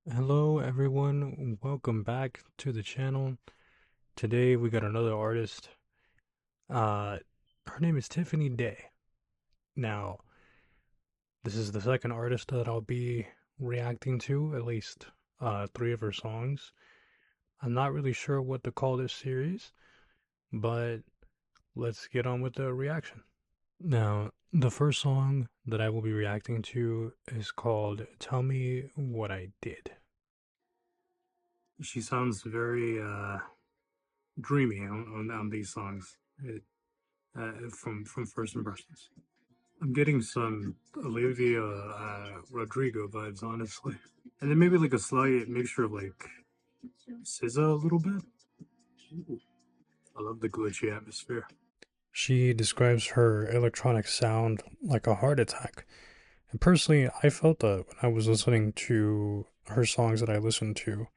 Hello everyone, welcome back to the channel. Today we got another artist. Uh Her name is Tiffany Day. Now, this is the second artist that I'll be reacting to, at least three of her songs. I'm not really sure what to call this series, but let's get on with the reaction. Now, the first song that I will be reacting to is called Tell Me What I Did. She sounds very dreamy on these songs. From first impressions. I'm getting some Olivia Rodrigo vibes, honestly, and then maybe like a slight mixture of like SZA a little bit. Ooh, I love the glitchy atmosphere. She describes her electronic sound like a heart attack. And personally, I felt that when I was listening to her songs that I listened to,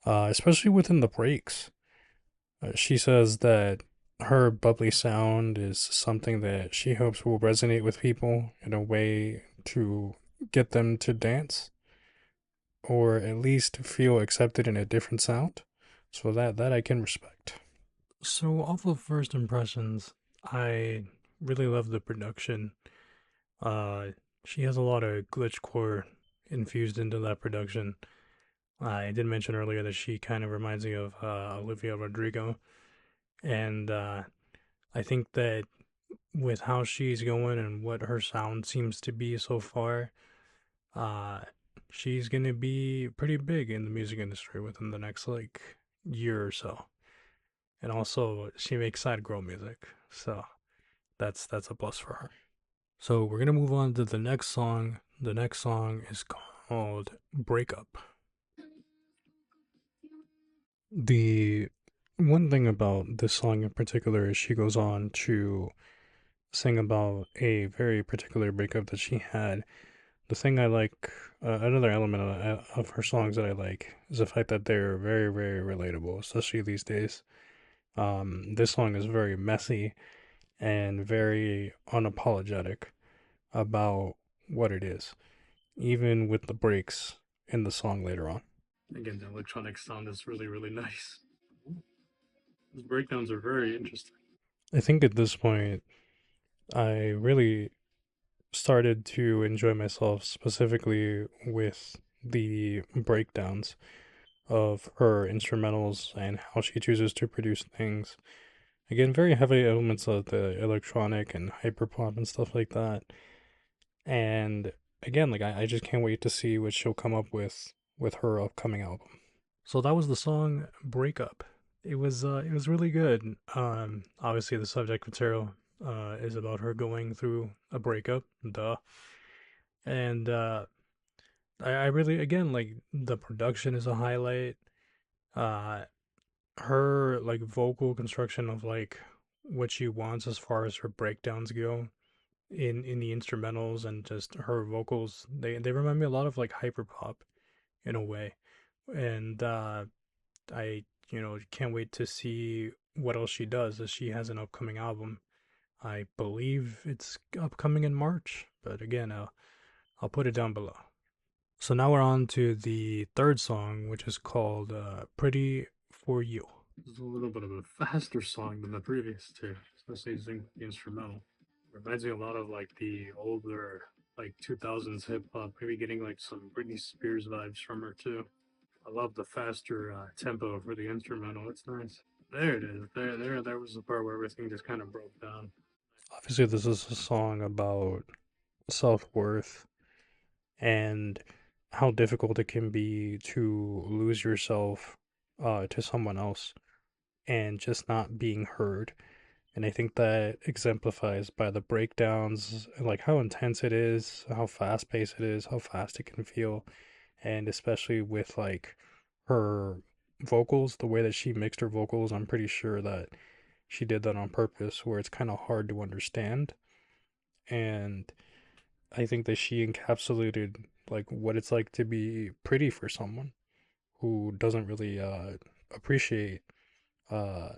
especially within the breaks. She says that her bubbly sound is something that she hopes will resonate with people in a way to get them to dance or at least feel accepted in a different sound. So that I can respect. So off of first impressions, I really love the production. Uh she has a lot of glitchcore infused into that production. I did mention earlier that she kind of reminds me of Olivia Rodrigo, and I think that with how she's going and what her sound seems to be so far, uh, she's gonna be pretty big in the music industry within the next like year or so. And also, she makes side girl music, so that's a plus for her. So we're gonna move on to the next song. The next song is called "Breakup." The one thing about this song in particular is she goes on to sing about a very particular breakup that she had. The thing I like, another element of her songs that I like, is the fact that they're very, very relatable, especially these days. This song is very messy and very unapologetic about what it is, even with the breaks in the song later on. Again, the electronic sound is really, really nice. These breakdowns are very interesting. I think at this point, I really started to enjoy myself specifically with the breakdowns of her instrumentals and how she chooses to produce things. Again, very heavy elements of the electronic and hyperpop and stuff like that. And again, like I just can't wait to see what she'll come up with her upcoming album. So that was the song "Breakup." It was really good. Obviously the subject material is about her going through a breakup, duh. And I really, again, like the production is a highlight. Uh Her like vocal construction of like what she wants as far as her breakdowns go in the instrumentals and just her vocals, they remind me a lot of like hyperpop in a way. And I can't wait to see what else she does, as she has an upcoming album. I believe it's upcoming in March, but again, I'll put it down below. So now we're on to the third song, which is called "Pretty for You." It's a little bit of a faster song than the previous two, especially using the instrumental. Reminds me a lot of like the older, like 2000s hip hop, maybe getting like some Britney Spears vibes from her too. I love the faster tempo for the instrumental. It's nice. There it is. There was the part where everything just kind of broke down. Obviously, this is a song about self worth and how difficult it can be to lose yourself to someone else and just not being heard. And I think that exemplifies by the breakdowns, like how intense it is, how fast paced it is, how fast it can feel, and especially with like her vocals, the way that she mixed her vocals, I'm pretty sure that she did that on purpose, where it's kind of hard to understand. And I think that she encapsulated like what it's like to be pretty for someone who doesn't really appreciate uh,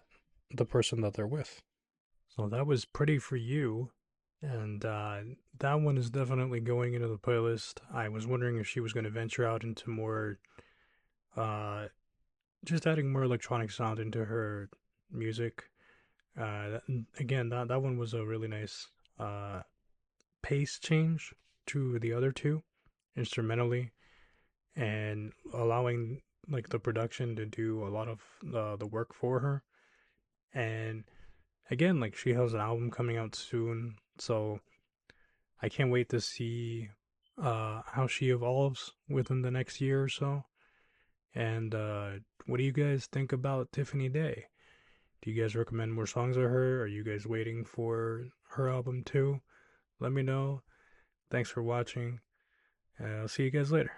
the person that they're with. So that was "Pretty for You" And that one is definitely going into the playlist. I was wondering if she was going to venture out into more, uh, just adding more electronic sound into her music. Again, that one was a really nice uh, pace change to the other two instrumentally, and allowing like the production to do a lot of the work for her. And again, like she has an album coming out soon, so I can't wait to see how she evolves within the next year or so. And what do you guys think about Tiffany Day? Do you guys recommend more songs of her? Are you guys waiting for her album too? Let me know. Thanks for watching. I'll see you guys later.